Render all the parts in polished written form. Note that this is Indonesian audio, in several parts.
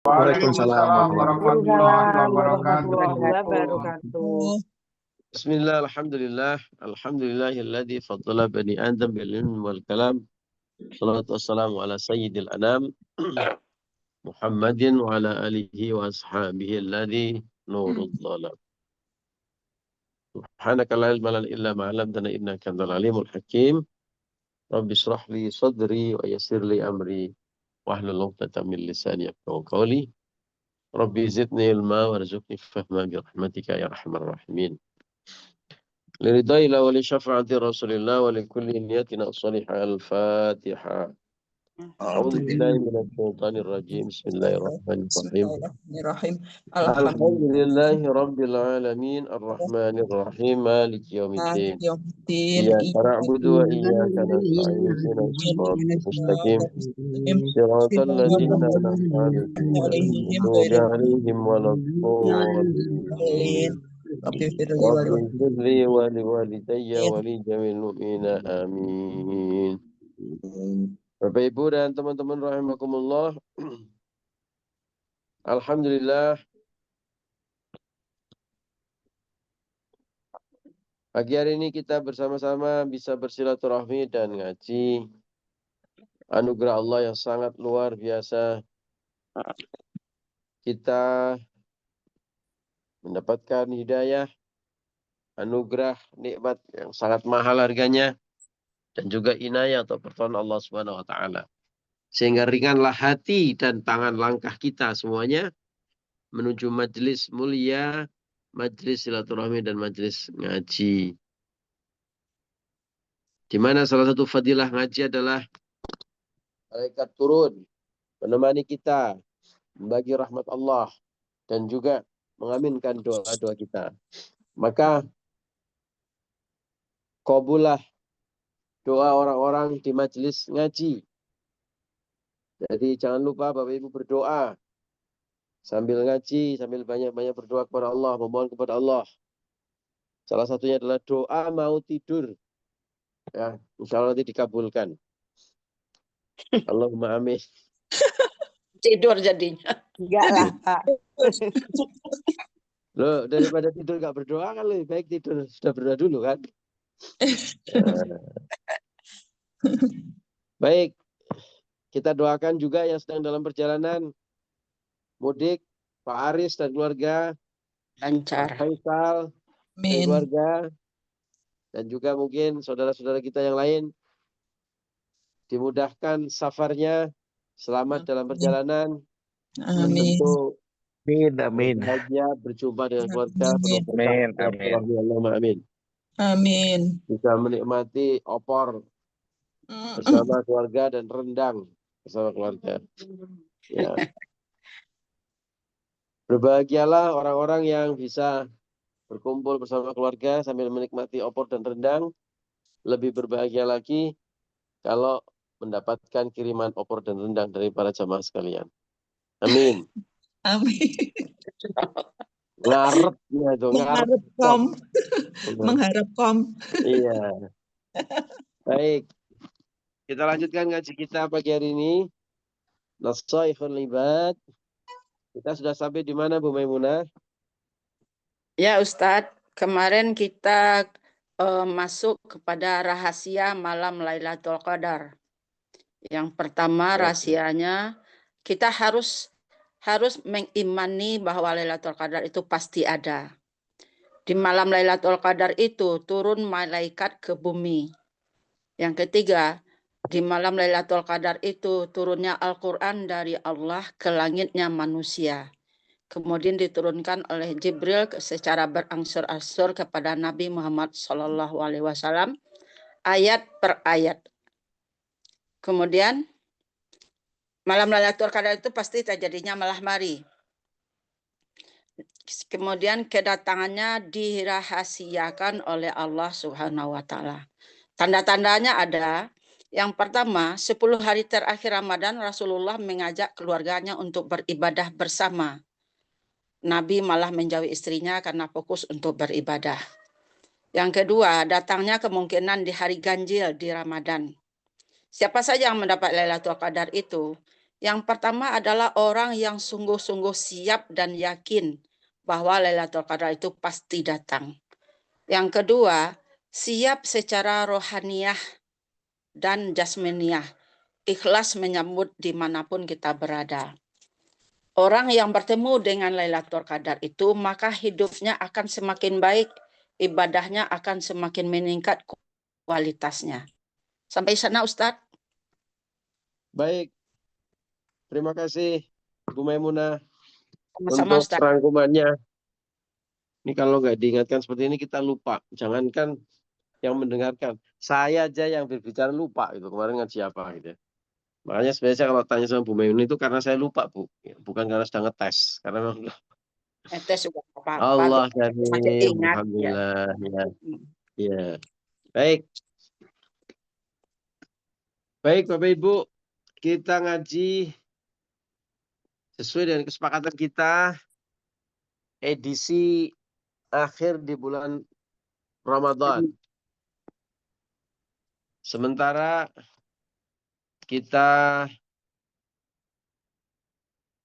Waalaikumsalam warahmatullahi Waalaikumsalam warahmatullahi wabarakatuh. wabarakatuh. Bismillah, alhamdulillah, alhamdulillahilladzi faddala bani Adam bil ilmi wal kalam. Salatu wassalamu ala sayyidil anam Muhammadin wa ala alihi wa ashabihi alladzi nurul dhalam. Subhanaka la ilma lana illa ma 'allamtana innaka antal alimul hakim. Rabbi shrah li sadri wa yassir li amri wahlul 'uqdatam min lisani yafqahu qawli. Rabbi zidni ilma warzuqni fahma bi rahmatika ya arhamar rahimin. لرضا الله ولشفاعة رسول الله ولكل نيتنا الصالحة. الفاتحة. أعوذ بالله من الشيطان الرجيم. بسم الله الرحمن الرحيم. Bismillahirrahmanirrahim. الحمد لله رب العالمين الرحمن الرحيم مالك يوم الدين. إياك نعبد وإياك نستعين اهدنا الصراط المستقيم صراط الذين أنعمت عليهم غير المغضوب عليهم ولا الضالين. رب اغفر لي ولوالدي ولجميع المؤمنين آمين. Bapak Ibu dan teman-teman rahimakumullah. Alhamdulillah. Pagi hari ini kita bersama-sama bisa bersilaturahmi dan ngaji. Anugerah Allah yang sangat luar biasa. Kita mendapatkan hidayah, anugerah, nikmat yang sangat mahal harganya, dan juga inayah atau pertolongan Allah Subhanahu wa taala. Sehingga ringanlah hati dan tangan langkah kita semuanya menuju majelis mulia, majelis silaturahmi dan majelis ngaji. Di mana salah satu fadilah ngaji adalah malaikat turun menemani kita, membagi rahmat Allah dan juga mengaminkan doa-doa kita. Maka qabullah doa orang-orang di majelis ngaji. Jadi jangan lupa Bapak Ibu berdoa sambil ngaji, sambil banyak-banyak berdoa kepada Allah, memohon kepada Allah. Salah satunya adalah doa mau tidur. Ya, insya Allah nanti dikabulkan. Allahumma amin. Tidur jadinya. Enggak lah, Pak. Loh, daripada tidur nggak berdoa kan lebih baik tidur sudah berdoa dulu kan. Baik, kita doakan juga yang sedang dalam perjalanan mudik, Pak Aris dan keluarga, Lancar. Pak Faisal dan keluarga, dan juga mungkin saudara-saudara kita yang lain dimudahkan safarnya, selamat dalam perjalanan, dan tentu Amin. bahagia berjumpa dengan keluarga. Amin. Amin. Bisa menikmati opor bersama keluarga dan rendang bersama keluarga. Ya. Berbahagialah orang-orang yang bisa berkumpul bersama keluarga sambil menikmati opor dan rendang. Lebih berbahagia lagi kalau mendapatkan kiriman opor dan rendang dari para jamaah sekalian. Amin. Amin. Ngarepnya itu, Mengharapkan. Iya. Baik. Kita lanjutkan ngaji kita pagi hari ini. Nasaihul ibad. Kita sudah sampai di mana Bu Maimunah? Ya Ustadz, kemarin kita masuk kepada rahasia malam Lailatul Qadar. Yang pertama rahasianya kita harus mengimani bahwa Lailatul Qadar itu pasti ada. Di malam Lailatul Qadar itu turun malaikat ke bumi. Yang ketiga, di malam Lailatul Qadar itu turunnya Al-Quran dari Allah ke langitnya manusia. Kemudian diturunkan oleh Jibril secara berangsur-angsur kepada Nabi Muhammad SAW ayat per ayat. Kemudian malam Lailatul Qadar itu pasti terjadinya malam hari. Kemudian kedatangannya dirahasiakan oleh Allah Subhanahu wa taala. Tanda-tandanya ada. Yang pertama, 10 hari terakhir Ramadan Rasulullah mengajak keluarganya untuk beribadah bersama. Nabi malah menjauhi istrinya karena fokus untuk beribadah. Yang kedua, datangnya kemungkinan di hari ganjil di Ramadan. Siapa saja yang mendapat Lailatul Qadar itu, Yang pertama adalah orang yang sungguh-sungguh siap dan yakin bahwa Lailatul Qadar itu pasti datang. Yang kedua, siap secara rohaniah dan jasmaniah, ikhlas menyambut dimanapun kita berada. Orang yang bertemu dengan Lailatul Qadar itu, maka hidupnya akan semakin baik, ibadahnya akan semakin meningkat kualitasnya. Sampai sana, Ustadz. Baik, terima kasih Bu Maimunah Sama-sama, untuk Ustadz. rangkumannya. Ini kalau nggak diingatkan seperti ini kita lupa. Jangankan yang mendengarkan, saya aja yang berbicara lupa itu kemarin ngaji apa gitu. Makanya sebenarnya kalau tanya sama Bu Maimunah itu karena saya lupa, Bu. Bukan karena sedang ngetes. Karena memang Netes juga apa-apa, Allah masih Karim, ingat. Ya. Alhamdulillah. Ya, ya. Baik. Baik, Bapak Ibu. Kita ngaji sesuai dengan kesepakatan kita edisi akhir di bulan Ramadan. Sementara kita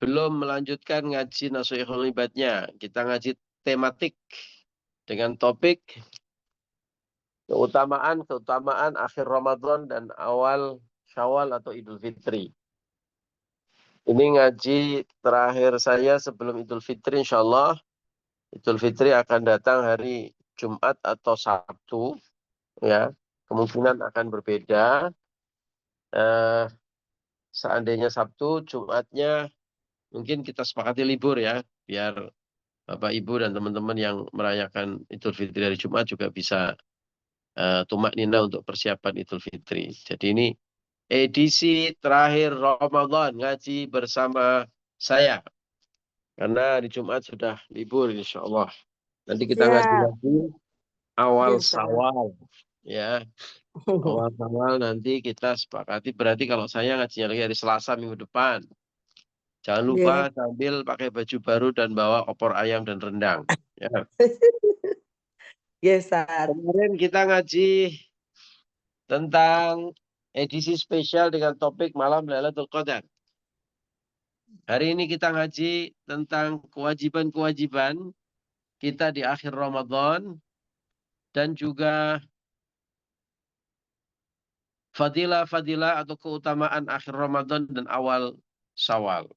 belum melanjutkan ngaji Nasuhul Ibadnya. Kita ngaji tematik dengan topik keutamaan akhir Ramadan dan awal Syawal atau Idul Fitri. Ini ngaji terakhir saya sebelum Idul Fitri, insya Allah. Idul Fitri akan datang hari Jumat atau Sabtu, ya. Kemungkinan akan berbeda. Seandainya Sabtu, Jumatnya mungkin kita sepakati libur ya, biar Bapak Ibu dan teman-teman yang merayakan Idul Fitri hari Jumat juga bisa tumak nina untuk persiapan Idul Fitri. Jadi ini edisi terakhir Ramadan ngaji bersama saya. Karena di Jumat sudah libur insya Allah. Nanti kita ngaji lagi awal Syawal. Ya, awal Syawal nanti kita sepakati. Berarti kalau saya ngajinya lagi hari Selasa minggu depan. Jangan lupa sambil pakai baju baru dan bawa opor ayam dan rendang. Ya. Yes, Ustaz. Kemarin kita ngaji tentang edisi spesial dengan topik malam Lailatul Qadar. Hari ini kita ngaji tentang kewajiban-kewajiban kita di akhir Ramadan dan juga fadilah-fadilah atau keutamaan akhir Ramadan dan awal Syawal.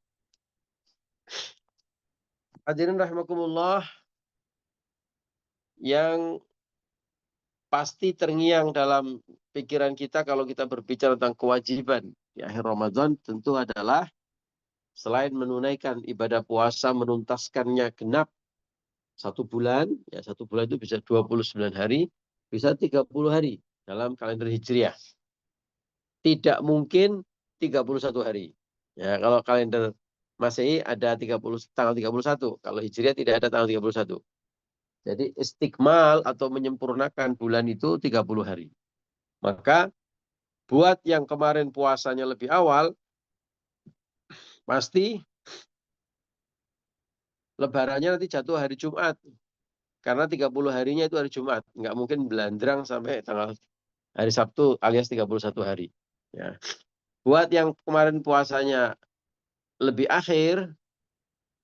Hadirin rahimakumullah, yang pasti terngiang dalam pikiran kita kalau kita berbicara tentang kewajiban di akhir Ramadan tentu adalah selain menunaikan ibadah puasa, menuntaskannya genap 1 bulan, ya 1 bulan itu bisa 29 hari, bisa 30 hari dalam kalender Hijriah. Tidak mungkin 31 hari. Ya, kalau kalender Masehi ada tanggal 31, kalau Hijriah tidak ada tanggal 31. Jadi istikmal atau menyempurnakan bulan itu 30 hari. Maka buat yang kemarin puasanya lebih awal, pasti lebarannya nanti jatuh hari Jumat. Karena 30 harinya itu hari Jumat. Nggak mungkin belandrang sampai tanggal hari Sabtu alias 31 hari. Ya. Buat yang kemarin puasanya lebih akhir,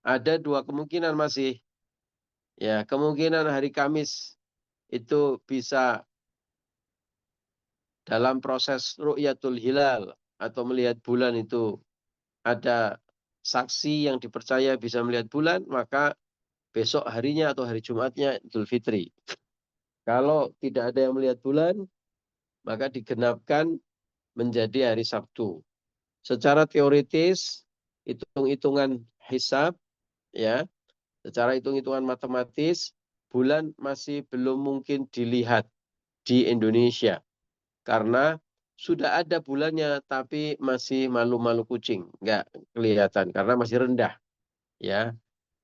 ada 2 kemungkinan masih. Ya, kemungkinan hari Kamis itu bisa dalam proses ru'yatul hilal atau melihat bulan itu ada saksi yang dipercaya bisa melihat bulan, maka besok harinya atau hari Jumatnya Idul Fitri. Kalau tidak ada yang melihat bulan, maka digenapkan menjadi hari Sabtu. Secara teoritis, hitung-hitungan hisab, ya, secara hitung-hitungan matematis, bulan masih belum mungkin dilihat di Indonesia. Karena sudah ada bulannya, tapi masih malu-malu kucing. Nggak kelihatan, karena masih rendah. Ya,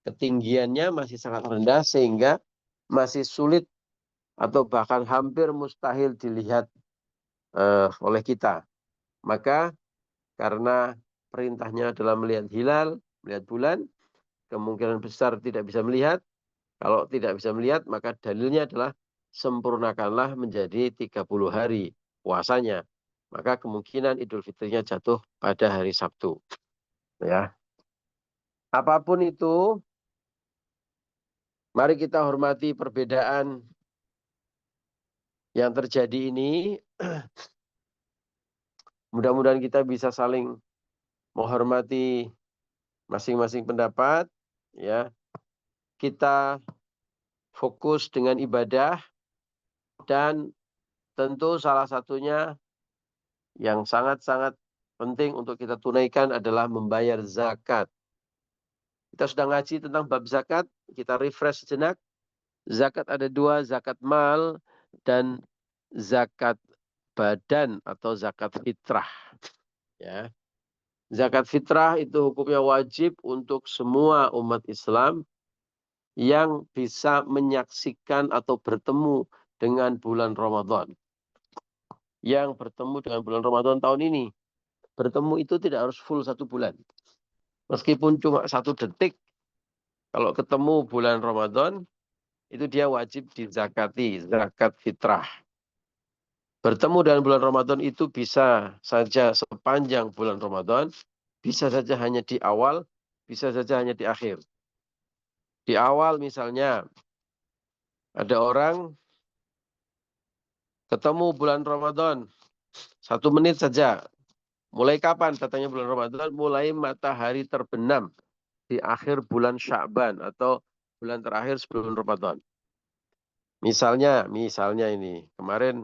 ketinggiannya masih sangat rendah, sehingga masih sulit atau bahkan hampir mustahil dilihat oleh kita. Maka karena perintahnya adalah melihat hilal, melihat bulan, kemungkinan besar tidak bisa melihat. Kalau tidak bisa melihat, maka dalilnya adalah sempurnakanlah menjadi 30 hari puasanya. Maka kemungkinan Idul Fitrinya jatuh pada hari Sabtu. Ya. Apapun itu, mari kita hormati perbedaan yang terjadi ini. Mudah-mudahan kita bisa saling menghormati masing-masing pendapat, ya. Kita fokus dengan ibadah, dan tentu salah satunya yang sangat-sangat penting untuk kita tunaikan adalah membayar zakat. Kita sudah ngaji tentang bab zakat, kita refresh sejenak. Zakat ada dua, zakat mal dan zakat badan atau zakat fitrah. Ya. Zakat fitrah itu hukumnya wajib untuk semua umat Islam yang bisa menyaksikan atau bertemu dengan bulan Ramadan. Yang bertemu dengan bulan Ramadan tahun ini. Bertemu itu tidak harus full 1 bulan. Meskipun cuma 1 detik, kalau ketemu bulan Ramadan, itu dia wajib dizakati, zakat fitrah. Bertemu dengan bulan Ramadan itu bisa saja sepanjang bulan Ramadan, bisa saja hanya di awal, bisa saja hanya di akhir. Di awal misalnya, ada orang ketemu bulan Ramadan, 1 menit saja. Mulai kapan katanya bulan Ramadan? Mulai matahari terbenam di akhir bulan Sya'ban atau bulan terakhir sebelum Ramadan. Misalnya ini, kemarin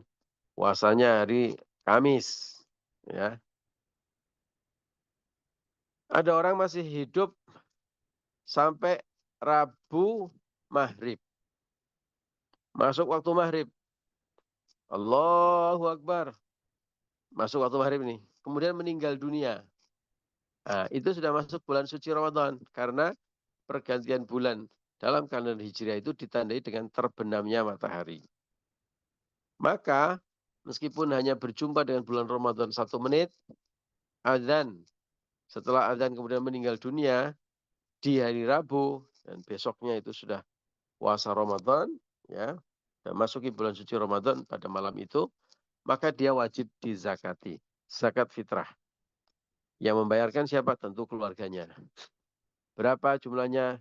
puasanya hari Kamis, ya. Ada orang masih hidup sampai Rabu Maghrib. Masuk waktu Maghrib. Allahu Akbar. Masuk waktu Maghrib ini. Kemudian meninggal dunia. Nah, itu sudah masuk bulan suci Ramadan. Karena pergantian bulan dalam kalender Hijriah itu ditandai dengan terbenamnya matahari. Maka, meskipun hanya berjumpa dengan bulan Ramadan 1 menit, azan. Setelah azan kemudian meninggal dunia, di hari Rabu, dan besoknya itu sudah puasa Ramadan, ya, dan masuki bulan suci Ramadan pada malam itu, maka dia wajib dizakati. Zakat fitrah. Yang membayarkan siapa? Tentu keluarganya. Berapa jumlahnya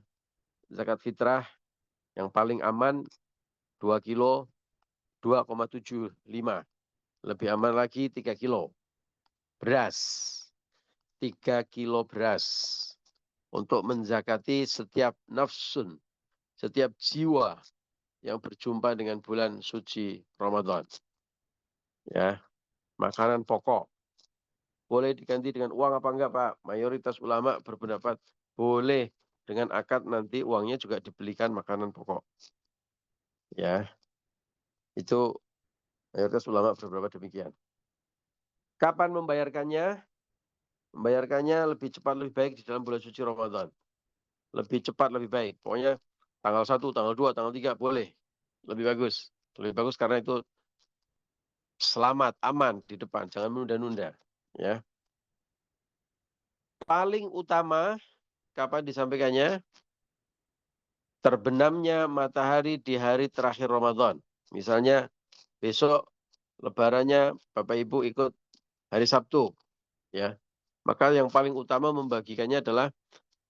zakat fitrah? Yang paling aman 2 kilo 2,75. Lebih aman lagi 3 kilo. Beras. 3 kilo beras. Untuk menzakati setiap nafsun. Setiap jiwa yang berjumpa dengan bulan suci Ramadan. Ya, makanan pokok. Boleh diganti dengan uang apa enggak, Pak? Mayoritas ulama berpendapat boleh, dengan akad nanti uangnya juga dibelikan makanan pokok. Ya. Itu mayoritas ulama berpendapat demikian. Kapan membayarkannya? Membayarkannya lebih cepat lebih baik di dalam bulan suci Ramadan. Lebih cepat lebih baik. Pokoknya tanggal 1, tanggal 2, tanggal 3 boleh. Lebih bagus. Lebih bagus karena itu selamat, aman di depan, jangan menunda-nunda, ya. Paling utama kapan disampaikannya? Terbenamnya matahari di hari terakhir Ramadan. Misalnya besok lebarannya Bapak Ibu ikut hari Sabtu, ya. Maka yang paling utama membagikannya adalah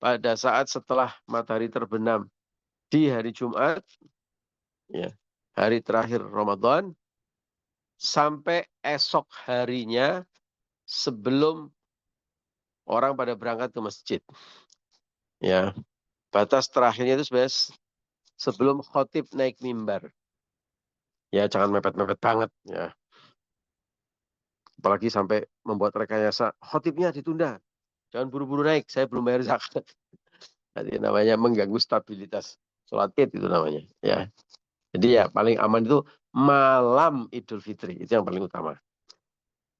pada saat setelah matahari terbenam di hari Jumat, ya, hari terakhir Ramadan, sampai esok harinya sebelum orang pada berangkat ke masjid. Ya, batas terakhirnya itu sebenarnya sebelum khotib naik mimbar. Ya, jangan mepet-mepet banget, ya. Apalagi sampai membuat rekayasa khotibnya ditunda. Jangan buru-buru naik, saya belum bayar zakat. Nanti namanya mengganggu stabilitas sholat Id itu namanya, ya. Jadi ya paling aman itu malam Idul Fitri, itu yang paling utama.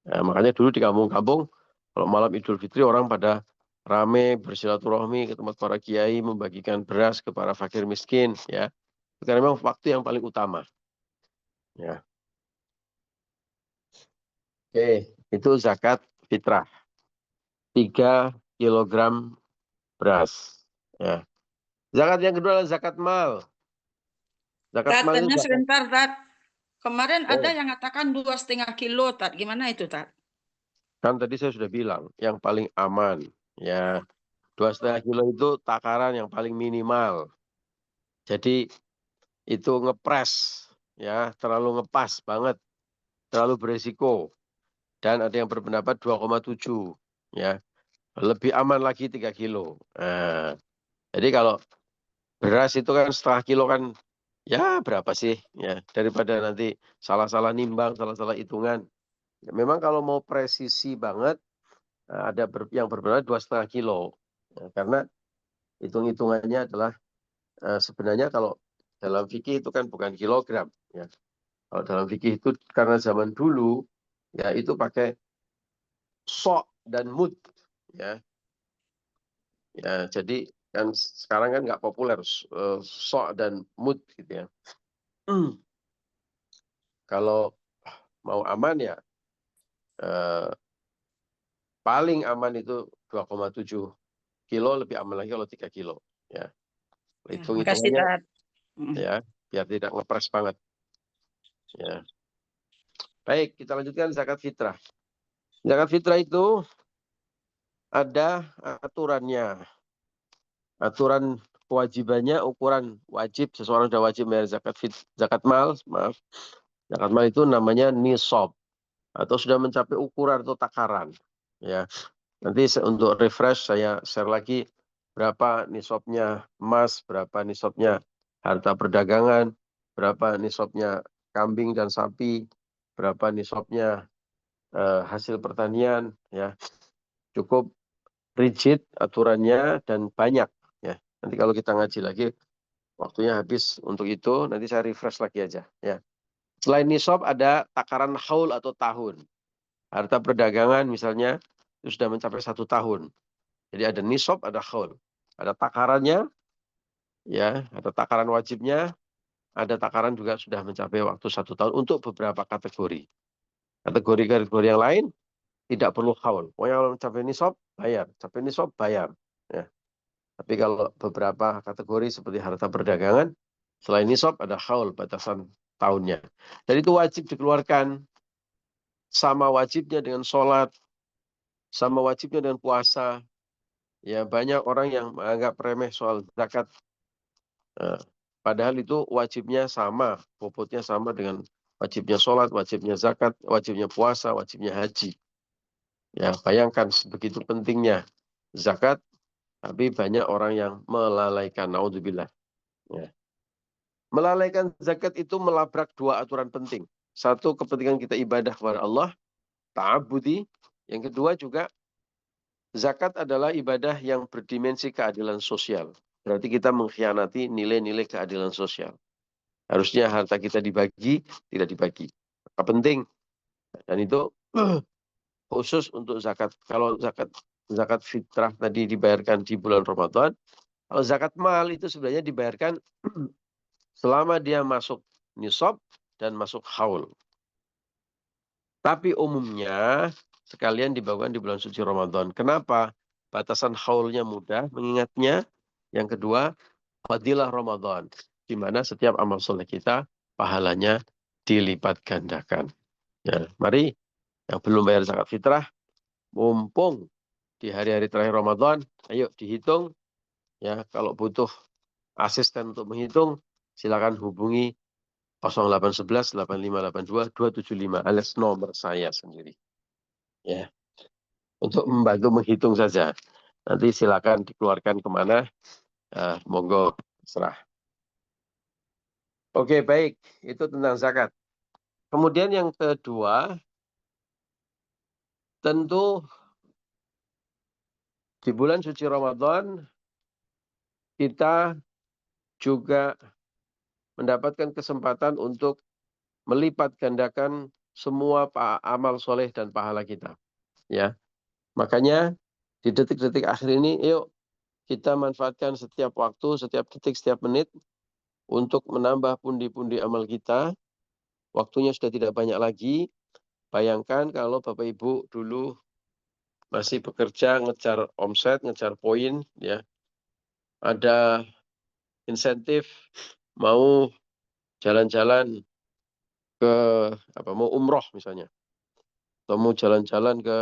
Nah, makanya dulu di kampung-kampung kalau malam Idul Fitri orang pada rame bersilaturahmi ke tempat para kiai membagikan beras ke para fakir miskin, ya. Karena memang waktu yang paling utama. Ya. Oke, itu zakat fitrah. 3 kilogram beras. Ya. Zakat yang kedua adalah zakat mal. Zakat Tat, mal itu tanya zakat. sebentar, Tat. Kemarin ada Oh, yang mengatakan 2,5 kilo, Tat. Gimana itu, Tat? kan tadi saya sudah bilang, yang paling aman. Ya, 2,5 kilo itu takaran yang paling minimal. Jadi itu ngepres, ya, terlalu ngepas banget, terlalu beresiko. Dan ada yang berpendapat 2,7, ya, lebih aman lagi 3 kilo. Nah, jadi kalau beras itu kan setengah kilo kan, ya berapa sih, ya, daripada nanti salah-salah nimbang, salah-salah hitungan. Ya, memang kalau mau presisi banget, ada yang berpendapat 2,5 kilo. Ya, karena hitung-hitungannya adalah sebenarnya kalau dalam fikih itu kan bukan kilogram, ya. Kalau dalam fikih itu karena zaman dulu ya itu pakai sok dan mud, ya. Ya, jadi kan sekarang kan nggak populer sok dan mud gitu ya. Kalau mau aman ya eh, paling aman itu 2,7 kilo, lebih aman lagi kalau 3 kilo, ya. Ya, makasih, Hitung-hitungannya, Tat. Mm. ya, biar tidak ngepres banget, ya. Baik, kita lanjutkan zakat fitrah. Zakat fitrah itu ada aturannya. Aturan kewajibannya, ukuran wajib, seseorang sudah wajib bayar zakat mal, maaf. Zakat mal itu namanya nisab, atau sudah mencapai ukuran atau takaran. Ya, nanti untuk refresh saya share lagi berapa nisabnya emas, berapa nisabnya harta perdagangan, berapa nisabnya kambing dan sapi, berapa nisabnya hasil pertanian, ya. Cukup rigid aturannya dan banyak, ya. Nanti kalau kita ngaji lagi waktunya habis untuk itu, nanti saya refresh lagi aja, ya. Selain nisab ada takaran haul atau tahun. Harta perdagangan misalnya itu sudah mencapai 1 tahun. Jadi ada nisab, ada haul. Ada takarannya, ya, ada takaran wajibnya, ada takaran juga sudah mencapai waktu 1 tahun untuk beberapa kategori. Kategori-kategori yang lain tidak perlu haul. Pokoknya kalau mencapai nisab, bayar. Capai nisab, bayar. Ya. Tapi kalau beberapa kategori seperti harta perdagangan, selain nisab ada haul, batasan tahunnya. Dan itu wajib dikeluarkan, sama wajibnya dengan sholat, sama wajibnya dengan puasa. Ya, banyak orang yang menganggap remeh soal zakat. Padahal itu wajibnya sama, bobotnya sama dengan wajibnya sholat, wajibnya zakat, wajibnya puasa, wajibnya haji. Ya, bayangkan begitu pentingnya zakat, tapi banyak orang yang melalaikan. Naudzubillah. Ya. Melalaikan zakat itu melabrak 2 aturan penting. Satu, kepentingan kita ibadah kepada Allah, ta'abudi. Yang kedua juga, zakat adalah ibadah yang berdimensi keadilan sosial. Berarti kita mengkhianati nilai-nilai keadilan sosial. Harusnya harta kita dibagi, tidak dibagi. Maka penting. Dan itu khusus untuk zakat. Kalau zakat fitrah tadi dibayarkan di bulan Ramadan, kalau zakat mal itu sebenarnya dibayarkan selama dia masuk nisab dan masuk haul. Tapi umumnya sekalian dibawakan di bulan suci Ramadan. Kenapa? Batasan haulnya mudah mengingatnya. Yang kedua, fadilah Ramadan, di mana setiap amal soleh kita pahalanya dilipat gandakan. Ya, mari yang belum bayar zakat fitrah, mumpung di hari-hari terakhir Ramadan, ayo dihitung. Ya, kalau butuh asisten untuk menghitung, silakan hubungi 0811 8582 275 alias nomor saya sendiri. Ya, untuk membantu menghitung saja. Nanti silakan dikeluarkan kemana, monggo serah. Oke, baik. Itu tentang zakat. Kemudian yang kedua, tentu di bulan suci Ramadan kita juga mendapatkan kesempatan untuk melipat gandakan semua amal soleh dan pahala kita. Ya, makanya di detik-detik akhir ini, yuk kita manfaatkan setiap waktu, setiap detik, setiap menit untuk menambah pundi-pundi amal kita. Waktunya sudah tidak banyak lagi. Bayangkan kalau Bapak Ibu dulu masih bekerja, ngejar omset, ngejar poin, ya, ada insentif, mau jalan-jalan ke mau umroh misalnya, atau mau jalan-jalan ke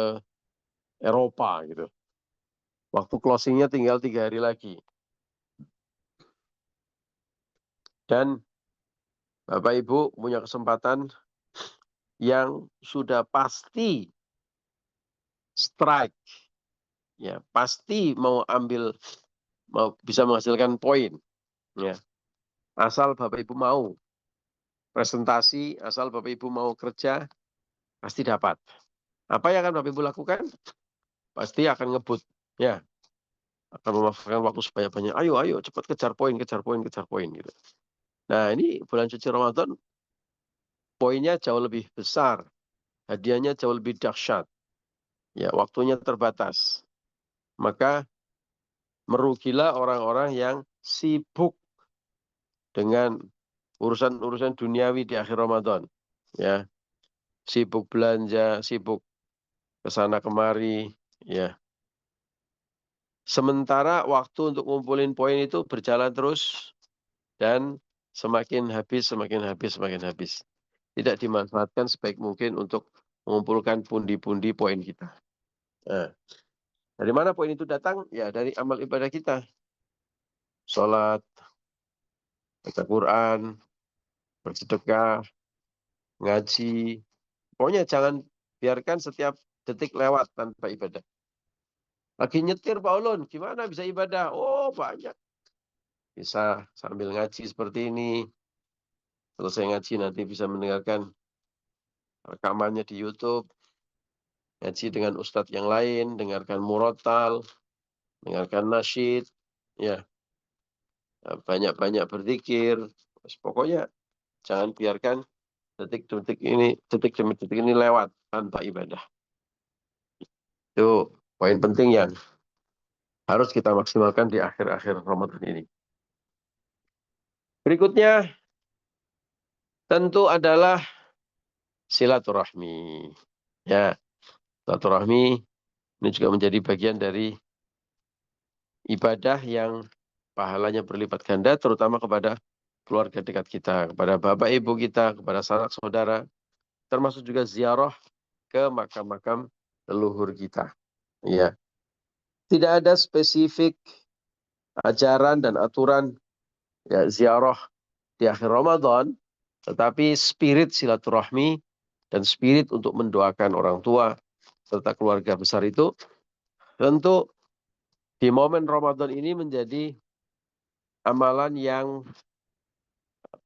Eropa gitu. Waktu closingnya tinggal 3 hari lagi. Dan Bapak Ibu punya kesempatan yang sudah pasti strike, ya pasti mau bisa menghasilkan poin, ya asal Bapak Ibu mau presentasi, asal Bapak Ibu mau kerja, pasti dapat. Apa yang akan Bapak Ibu lakukan? Pasti akan ngebut, ya akan memanfaatkan waktu sebanyak-banyak. Ayo cepat kejar poin gitu. Nah ini bulan suci Ramadan poinnya jauh lebih besar, hadiahnya jauh lebih dahsyat, ya waktunya terbatas. Maka merugilah orang-orang yang sibuk dengan urusan-urusan duniawi di akhir Ramadan, ya sibuk belanja, sibuk kesana kemari, ya. Sementara waktu untuk ngumpulin poin itu berjalan terus dan semakin habis. Tidak dimanfaatkan sebaik mungkin untuk mengumpulkan pundi-pundi poin kita. Nah, dari mana poin itu datang? Ya dari amal ibadah kita. Sholat, baca Quran, bersedekah, ngaji. Pokoknya jangan biarkan setiap detik lewat tanpa ibadah. Lagi nyetir Pak Ulun, gimana bisa ibadah? Oh banyak. Bisa sambil ngaji seperti ini. Selesai ngaji nanti bisa mendengarkan rekamannya di YouTube. Ngaji dengan ustadz yang lain, dengarkan murotal, dengarkan nasyid. Ya, banyak-banyak berzikir. Pokoknya jangan biarkan detik demi detik ini lewat tanpa ibadah. Itu poin penting yang harus kita maksimalkan di akhir-akhir Ramadan ini. Berikutnya tentu adalah silaturahmi. Ya, silaturahmi ini juga menjadi bagian dari ibadah yang pahalanya berlipat ganda, terutama kepada keluarga dekat kita, kepada bapak ibu kita, kepada sanak saudara, termasuk juga ziarah ke makam-makam leluhur kita. Ya, tidak ada spesifik ajaran dan aturan ya ziarah di akhir Ramadan, tetapi spirit silaturahmi dan spirit untuk mendoakan orang tua serta keluarga besar itu tentu di momen Ramadan ini menjadi amalan yang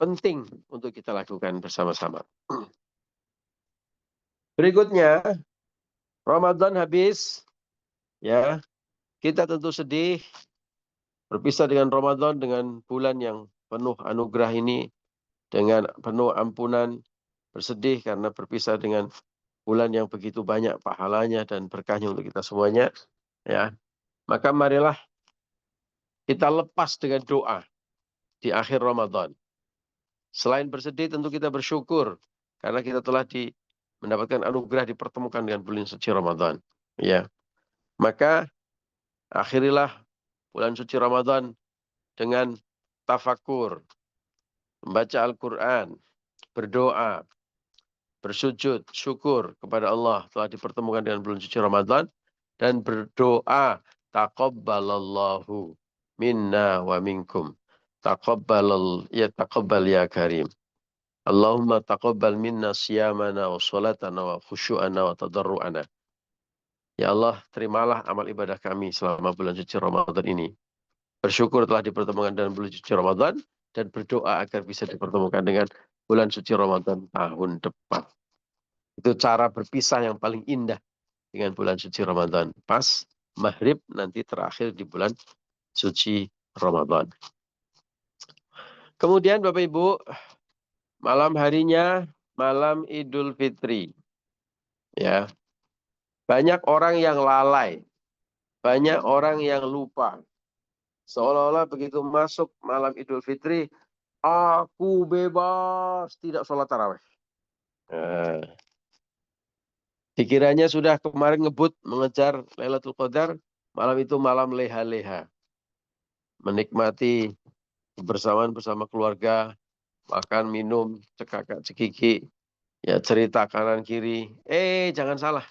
penting untuk kita lakukan bersama-sama. Berikutnya, Ramadan habis, ya kita tentu sedih berpisah dengan Ramadan, dengan bulan yang penuh anugerah ini, dengan penuh ampunan, bersedih karena berpisah dengan bulan yang begitu banyak pahalanya dan berkahnya untuk kita semuanya. Ya, maka marilah kita lepas dengan doa di akhir Ramadan. Selain bersedih, tentu kita bersyukur karena kita telah mendapatkan anugerah dipertemukan dengan bulan suci Ramadan. Ya, maka akhirilah bulan suci Ramadan dengan tafakur, membaca Al-Quran, berdoa, bersujud, syukur kepada Allah telah dipertemukan dengan bulan suci Ramadan, dan berdoa, taqabbalallahu minna wa minkum. Taqabbal ya karim. Allahumma taqabbal minna siyamana wa salatana wa khusyu'ana wa tadarru'ana. Ya Allah, terimalah amal ibadah kami selama bulan suci Ramadan ini. Bersyukur telah dipertemukan dengan bulan suci Ramadan dan berdoa agar bisa dipertemukan dengan bulan suci Ramadan tahun depan. Itu cara berpisah yang paling indah dengan bulan suci Ramadan. Pas maghrib nanti terakhir di bulan suci Ramadan. Kemudian Bapak Ibu, malam harinya malam Idul Fitri. Ya. Banyak orang yang lalai. Banyak orang yang lupa. Seolah-olah begitu masuk malam Idul Fitri, aku bebas tidak sholat tarawih. Nah, dikiranya sudah kemarin ngebut mengejar Lailatul Qadar, malam itu malam leha-leha. Menikmati kebersamaan bersama keluarga, makan, minum, cekakak cekiki, ya cerita kanan kiri. Jangan salah.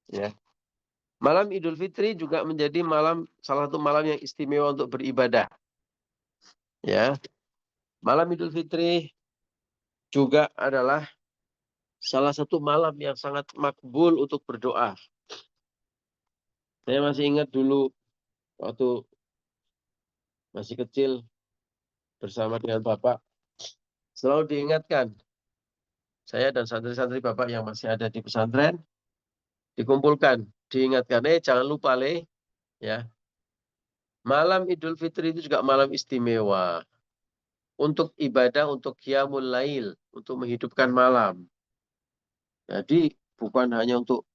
Ya. Malam Idul Fitri juga menjadi salah satu malam yang istimewa untuk beribadah. Ya, malam Idul Fitri juga adalah salah satu malam yang sangat makbul untuk berdoa. Saya masih ingat dulu waktu masih kecil bersama dengan Bapak, selalu diingatkan, saya dan santri-santri Bapak yang masih ada di pesantren, dikumpulkan, diingatkan, jangan lupa ya, malam Idul Fitri itu juga malam istimewa untuk ibadah, untuk qiyamul lail, untuk menghidupkan malam. Jadi bukan hanya untuk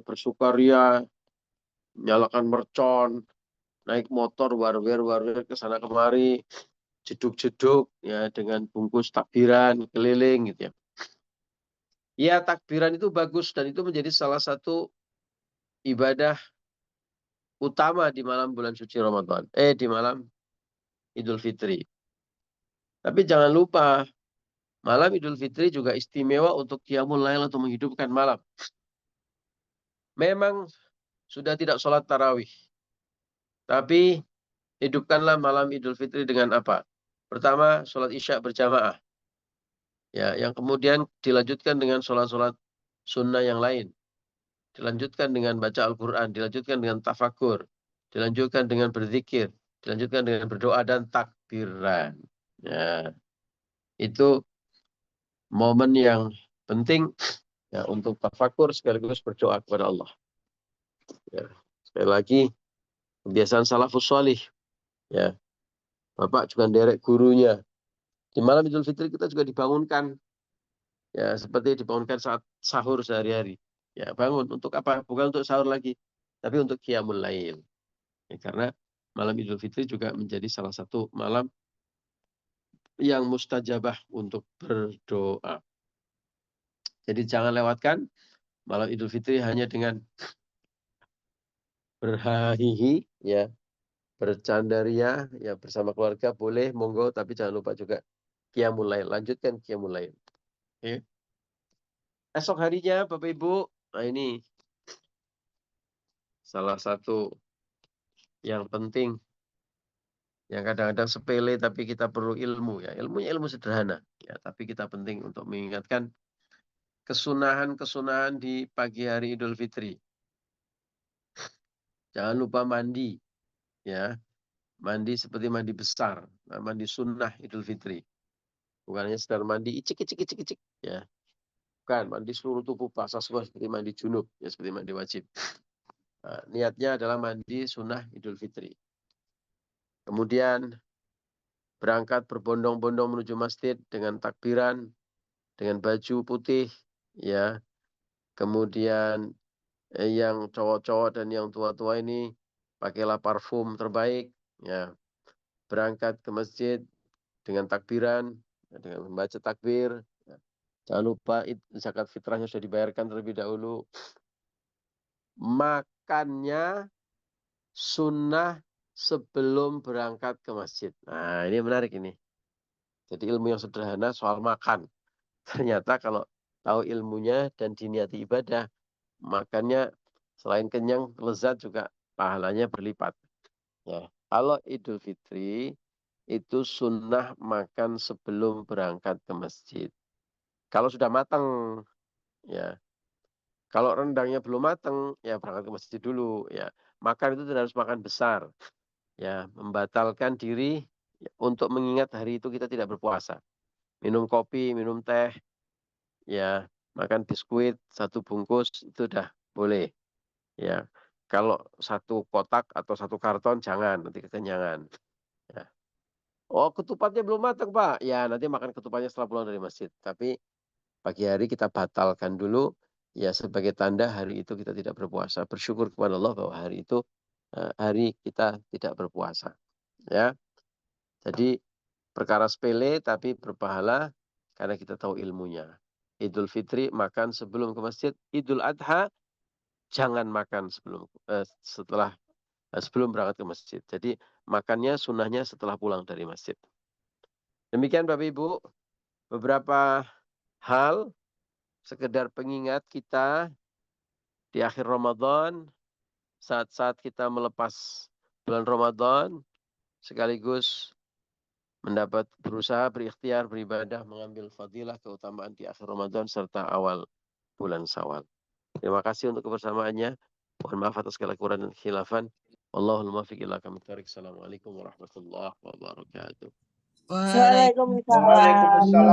bersukaria, nyalakan mercon, naik motor war-war ke sana kemari, jeduk-jeduk ya dengan bungkus takbiran keliling gitu ya. Ya, takbiran itu bagus dan itu menjadi salah satu ibadah utama di malam bulan suci Ramadan. Di malam Idul Fitri. Tapi jangan lupa, malam Idul Fitri juga istimewa untuk qiyamul lail atau menghidupkan malam. Memang sudah tidak sholat tarawih. Tapi hidupkanlah malam Idul Fitri dengan apa? Pertama, sholat isya berjamaah. Ya, yang kemudian dilanjutkan dengan sholat-sholat sunnah yang lain. Dilanjutkan dengan baca Al-Quran, dilanjutkan dengan tafakur, dilanjutkan dengan berzikir, dilanjutkan dengan berdoa dan takbiran. Ya, itu momen yang penting ya untuk tafakur sekaligus berdoa kepada Allah. Ya, sekali lagi kebiasaan salafus sholih. Ya, Bapak juga derek gurunya. Di malam Idul Fitri kita juga dibangunkan. Ya, seperti dibangunkan saat sahur sehari-hari. Ya, bangun untuk apa? Bukan untuk sahur lagi, tapi untuk qiyamul lail. Ya, karena malam Idul Fitri juga menjadi salah satu malam yang mustajabah untuk berdoa. Jadi jangan lewatkan malam Idul Fitri hanya dengan berhahihi, ya, bercandaria, ya bersama keluarga boleh, monggo, tapi jangan lupa juga qiyamul lail. Lanjutkan qiyamul lail. Oke. Esok harinya, Bapak Ibu, nah ini salah satu yang penting, yang kadang-kadang sepele tapi kita perlu ilmu ya. Ilmunya ilmu sederhana ya, tapi kita penting untuk mengingatkan kesunahan-kesunahan di pagi hari Idul Fitri. Jangan lupa mandi ya. Mandi seperti mandi besar, mandi sunnah Idul Fitri. Bukan hanya sekedar mandi icik ya. Bukan mandi seluruh tubuh basah semua seperti mandi junub ya, seperti mandi wajib. Nah, niatnya adalah mandi sunnah Idul Fitri. Kemudian berangkat berbondong-bondong menuju masjid dengan takbiran, dengan baju putih, ya. Kemudian yang cowok-cowok dan yang tua-tua ini pakailah parfum terbaik, ya. Berangkat ke masjid dengan takbiran, dengan membaca takbir. Ya. Jangan lupa zakat fitrahnya sudah dibayarkan terlebih dahulu. Makannya sunnah sebelum berangkat ke masjid. Nah, ini menarik ini. Jadi ilmu yang sederhana soal makan. Ternyata kalau tahu ilmunya dan diniati ibadah, makannya selain kenyang, lezat juga pahalanya berlipat. Ya. Kalau Idul Fitri, itu sunnah makan sebelum berangkat ke masjid. Kalau sudah matang, ya. Kalau rendangnya belum matang, ya berangkat ke masjid dulu. Ya. Makan itu tidak harus makan besar. Ya, membatalkan diri untuk mengingat hari itu kita tidak berpuasa. Minum kopi, minum teh, ya makan biskuit satu bungkus itu udah boleh ya. Kalau satu kotak atau satu karton jangan, nanti kekenyangan ya. Oh, ketupatnya belum matang Pak, ya nanti makan ketupatnya setelah pulang dari masjid. Tapi pagi hari kita batalkan dulu ya, sebagai tanda hari itu kita tidak berpuasa, bersyukur kepada Allah bahwa hari itu hari kita tidak berpuasa ya. Jadi perkara sepele tapi berpahala karena kita tahu ilmunya. Idul Fitri makan sebelum ke masjid. Idul Adha jangan makan sebelum berangkat ke masjid. Jadi makannya sunnahnya setelah pulang dari masjid. Demikian Bapak Ibu, beberapa hal sekedar pengingat kita di akhir Ramadan, saat-saat kita melepas bulan Ramadan, sekaligus mendapat berusaha berikhtiar beribadah mengambil fadilah keutamaan di akhir Ramadan serta awal bulan Syawal. Terima kasih untuk kebersamaannya. Mohon maaf atas segala kekurangan dan khilafan. Wallahul muwaffiq ila aqwamit thoriq. Assalamualaikum warahmatullahi wabarakatuh. Waalaikumsalam.